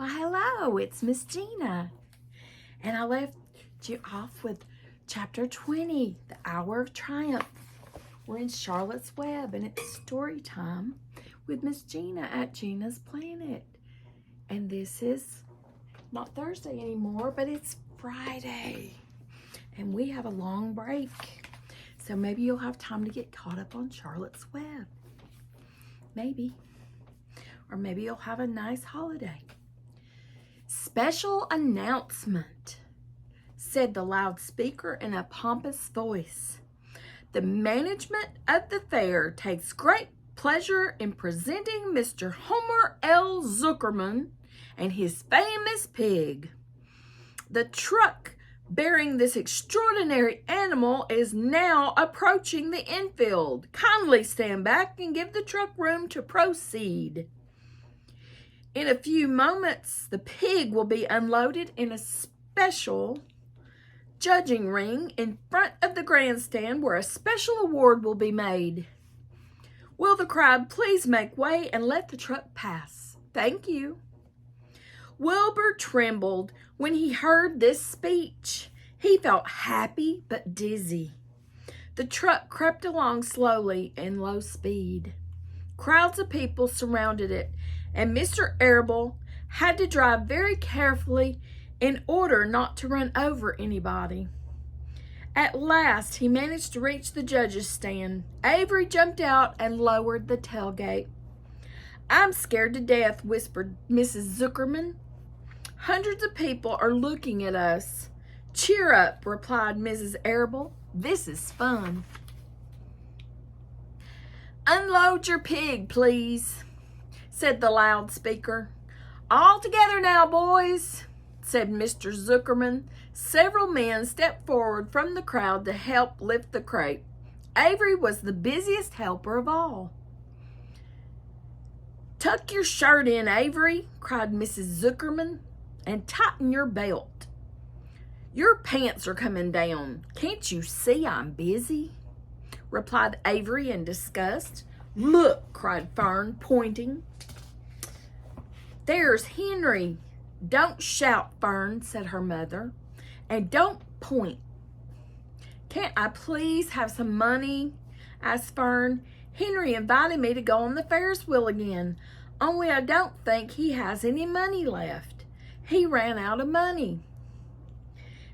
Well, hello, it's Miss Gina. And I left you off with chapter 20, The Hour of Triumph. We're in Charlotte's Web, and it's story time with Miss Gina at Gina's Planet. And this is not Thursday anymore, but it's Friday. And we have a long break. So maybe you'll have time to get caught up on Charlotte's Web. Maybe. Or maybe you'll have a nice holiday. Special announcement, said the loudspeaker in a pompous voice. The management of the fair takes great pleasure in presenting Mr. Homer L. Zuckerman and his famous pig. The truck bearing this extraordinary animal is now approaching the infield. Kindly stand back and give the truck room to proceed. In a few moments, the pig will be unloaded in a special judging ring in front of the grandstand where a special award will be made. Will the crowd please make way and let the truck pass? Thank you. Wilbur trembled when he heard this speech. He felt happy but dizzy. The truck crept along slowly in low speed. Crowds of people surrounded it, and Mr. Arable had to drive very carefully in order not to run over anybody. At last, he managed to reach the judges' stand. Avery jumped out and lowered the tailgate. I'm scared to death, whispered Mrs. Zuckerman. Hundreds of people are looking at us. Cheer up, replied Mrs. Arable. This is fun. Unload your pig, please, said the loudspeaker. All together now, boys, said Mr. Zuckerman. Several men stepped forward from the crowd to help lift the crate. Avery was the busiest helper of all. Tuck your shirt in, Avery, cried Mrs. Zuckerman, and tighten your belt. Your pants are coming down. Can't you see I'm busy? Replied Avery in disgust. Look, cried Fern, pointing. There's Henry. Don't shout, Fern, said her mother, and don't point. Can't I please have some money? Asked Fern. Henry invited me to go on the Ferris wheel again, only I don't think he has any money left. He ran out of money.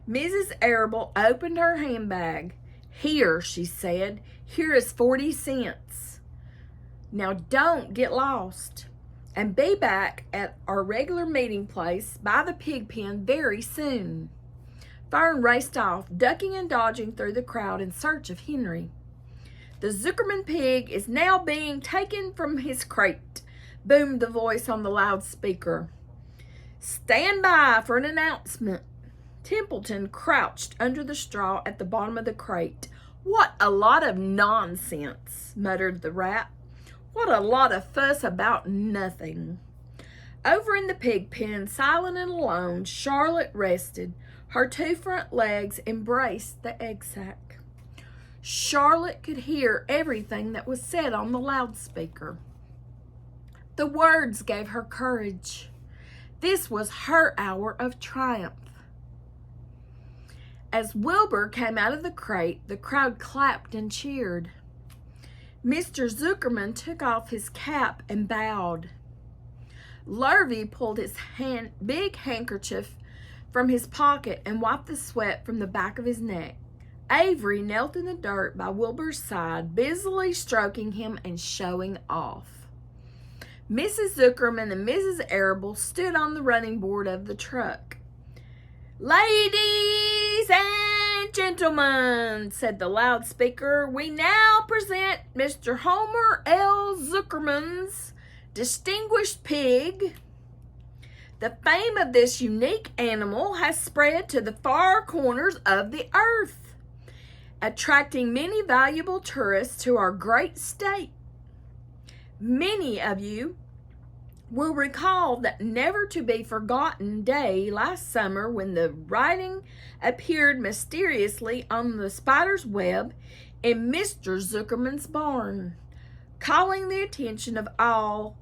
Mrs. Arable opened her handbag. Here, she said, here is 40 cents. Now don't get lost. And be back at our regular meeting place by the pig pen very soon. Fern raced off, ducking and dodging through the crowd in search of Henry. The Zuckerman pig is now being taken from his crate, boomed the voice on the loudspeaker. Stand by for an announcement. Templeton crouched under the straw at the bottom of the crate. What a lot of nonsense, muttered the rat. What a lot of fuss about nothing. Over in the pig pen, silent and alone, Charlotte rested. Her two front legs embraced the egg sack. Charlotte could hear everything that was said on the loudspeaker. The words gave her courage. This was her hour of triumph. As Wilbur came out of the crate, the crowd clapped and cheered. Mr. Zuckerman took off his cap and bowed. Lurvy pulled his big handkerchief from his pocket and wiped the sweat from the back of his neck. Avery knelt in the dirt by Wilbur's side, busily stroking him and showing off. Mrs. Zuckerman and Mrs. Arable stood on the running board of the truck. Ladies and gentlemen, said the loudspeaker, we now present Mr. Homer L. Zuckerman's distinguished pig. The fame of this unique animal has spread to the far corners of the earth, attracting many valuable tourists to our great state. Many of you will recall that never-to-be-forgotten day last summer when the writing appeared mysteriously on the spider's web in Mr. Zuckerman's barn, calling the attention of all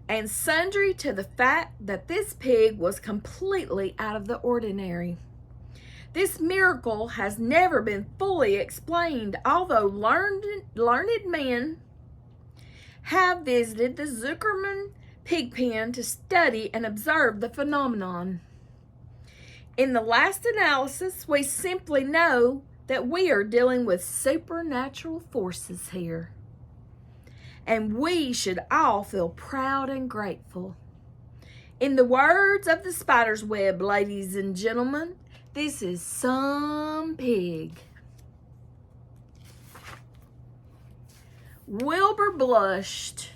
and sundry to the fact that this pig was completely out of the ordinary. This miracle has never been fully explained, although learned men have visited the Zuckerman pig pen to study and observe the phenomenon. In the last analysis, we simply know that we are dealing with supernatural forces here. And we should all feel proud and grateful. In the words of the spider's web, ladies and gentlemen, this is some pig. Wilbur blushed.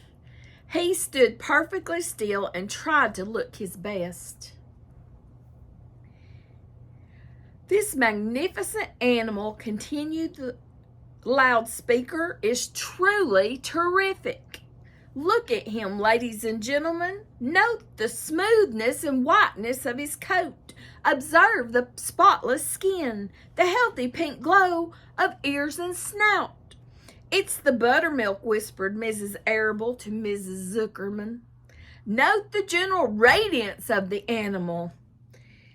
He stood perfectly still and tried to look his best. This magnificent animal, continued the loudspeaker, is truly terrific. Look at him, ladies and gentlemen. Note the smoothness and whiteness of his coat. Observe the spotless skin, the healthy pink glow of ears and snout. It's the buttermilk, whispered Mrs. Arable to Mrs. Zuckerman. Note the general radiance of the animal.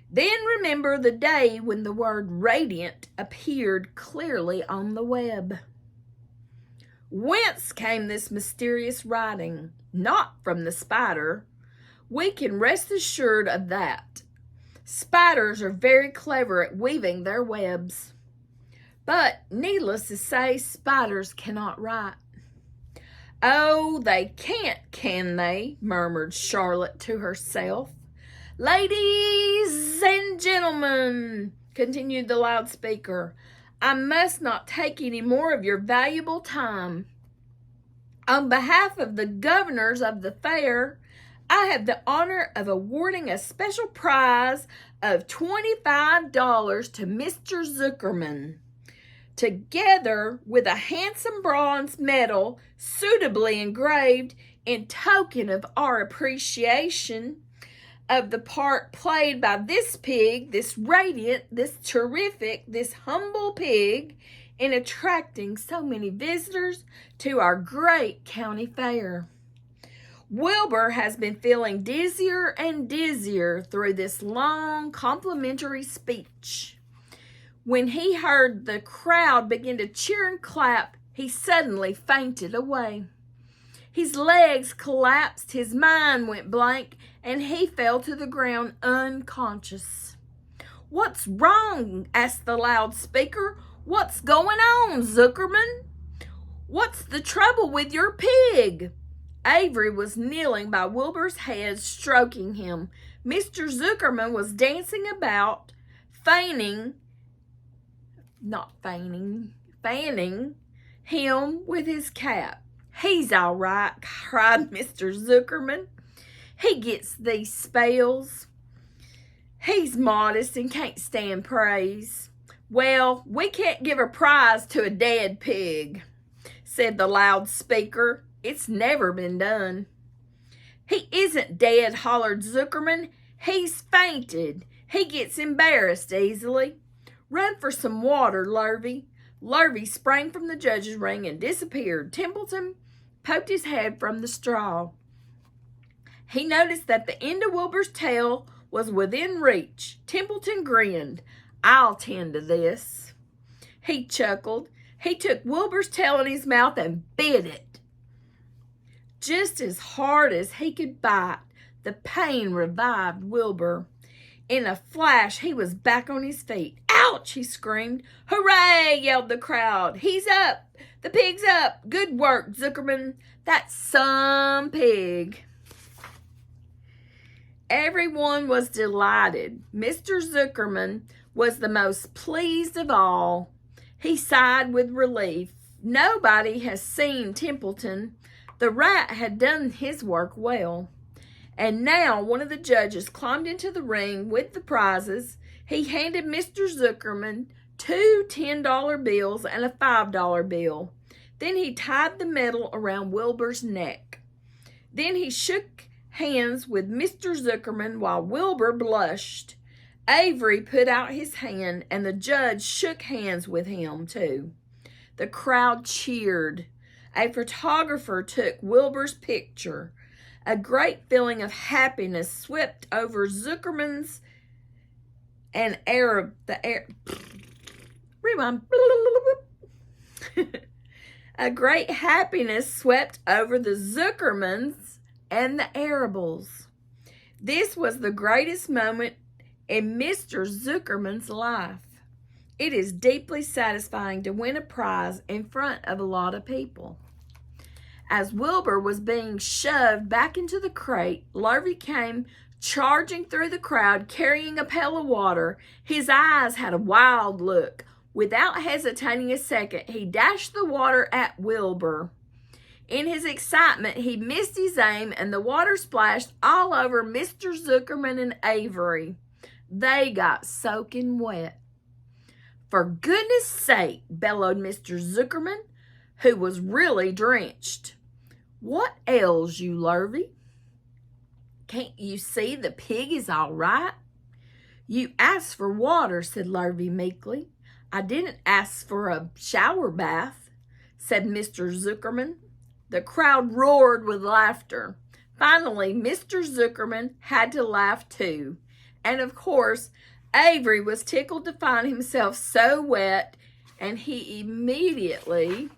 Then remember the day when the word radiant appeared clearly on the web. Whence came this mysterious writing? Not from the spider. We can rest assured of that. Spiders are very clever at weaving their webs. But, needless to say, spiders cannot write. Oh, they can't, can they? Murmured Charlotte to herself. Ladies and gentlemen, continued the loudspeaker, I must not take any more of your valuable time. On behalf of the governors of the fair, I have the honor of awarding a special prize of $25 to Mr. Zuckerman, together with a handsome bronze medal suitably engraved in token of our appreciation of the part played by this pig, this radiant, this terrific, this humble pig, in attracting so many visitors to our great county fair. Wilbur has been feeling dizzier and dizzier through this long complimentary speech. When he heard the crowd begin to cheer and clap, he suddenly fainted away. His legs collapsed, his mind went blank, and he fell to the ground unconscious. What's wrong? Asked the loudspeaker. What's going on, Zuckerman? What's the trouble with your pig? Avery was kneeling by Wilbur's head, stroking him. Mr. Zuckerman was dancing about, fanning him with his cap. He's all right, cried Mr. Zuckerman. He gets these spells. He's modest and can't stand praise. Well, we can't give a prize to a dead pig, said the loudspeaker. It's never been done. He isn't dead, hollered Zuckerman. He's fainted. He gets embarrassed easily. Run for some water, Lurvy. Lurvy sprang from the judge's ring and disappeared. Templeton poked his head from the straw. He noticed that the end of Wilbur's tail was within reach. Templeton grinned. I'll tend to this. He chuckled. He took Wilbur's tail in his mouth and bit it. Just as hard as he could bite, the pain revived Wilbur. In a flash, he was back on his feet. Ouch, he screamed. Hooray, yelled the crowd. He's up. The pig's up. Good work, Zuckerman. That's some pig. Everyone was delighted. Mr. Zuckerman was the most pleased of all. He sighed with relief. Nobody has seen Templeton. The rat had done his work well. And now one of the judges climbed into the ring with the prizes. He handed Mr. Zuckerman 2 $10 bills and a $5 bill. Then he tied the medal around Wilbur's neck. Then he shook hands with Mr. Zuckerman while Wilbur blushed. Avery put out his hand, and the judge shook hands with him, too. The crowd cheered. A photographer took Wilbur's picture. A great feeling of happiness swept over Zuckerman's and rewind. A great happiness swept over the Zuckermans and the Arables. This was the greatest moment in Mr. Zuckerman's life. It is deeply satisfying to win a prize in front of a lot of people. As Wilbur was being shoved back into the crate, Lurvy came charging through the crowd carrying a pail of water. His eyes had a wild look. Without hesitating a second, he dashed the water at Wilbur. In his excitement, he missed his aim and the water splashed all over Mr. Zuckerman and Avery. They got soaking wet. For goodness sake, bellowed Mr. Zuckerman, who was really drenched. What ails you, Lurvy? Can't you see the pig is all right? You asked for water, said Lurvy meekly. I didn't ask for a shower bath, said Mr. Zuckerman. The crowd roared with laughter. Finally, Mr. Zuckerman had to laugh too. And of course, Avery was tickled to find himself so wet, and he immediately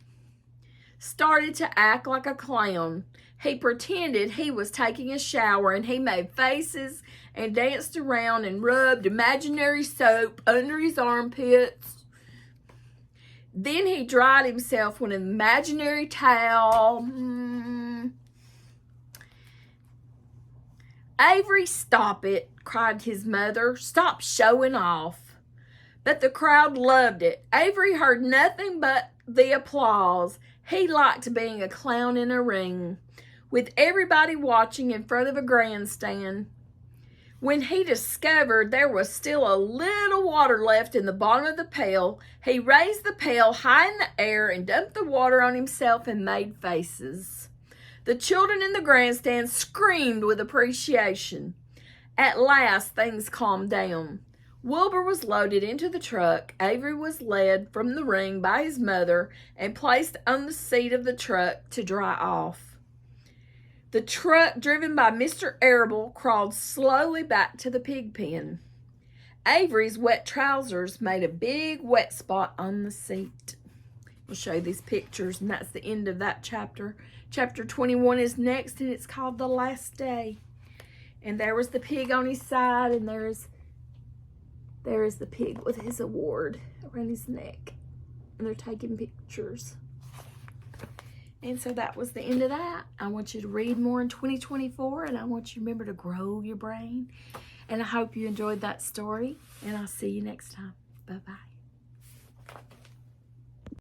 started to act like a clown. He pretended he was taking a shower, and he made faces and danced around and rubbed imaginary soap under his armpits. Then he dried himself with an imaginary towel. Avery, stop it, cried his mother. Stop showing off. But the crowd loved it. Avery heard nothing but the applause. He liked being a clown in a ring, with everybody watching in front of a grandstand. When he discovered there was still a little water left in the bottom of the pail, he raised the pail high in the air and dumped the water on himself and made faces. The children in the grandstand screamed with appreciation. At last, things calmed down. Wilbur was loaded into the truck. Avery was led from the ring by his mother and placed on the seat of the truck to dry off. The truck, driven by Mr. Arable, crawled slowly back to the pig pen. Avery's wet trousers made a big wet spot on the seat. We'll show you these pictures, and that's the end of that chapter. Chapter 21 is next, and it's called The Last Day. And there was the pig on his side, and there is the pig with his award around his neck. And they're taking pictures. And so that was the end of that. I want you to read more in 2024, and I want you to remember to grow your brain. And I hope you enjoyed that story, and I'll see you next time. Bye-bye.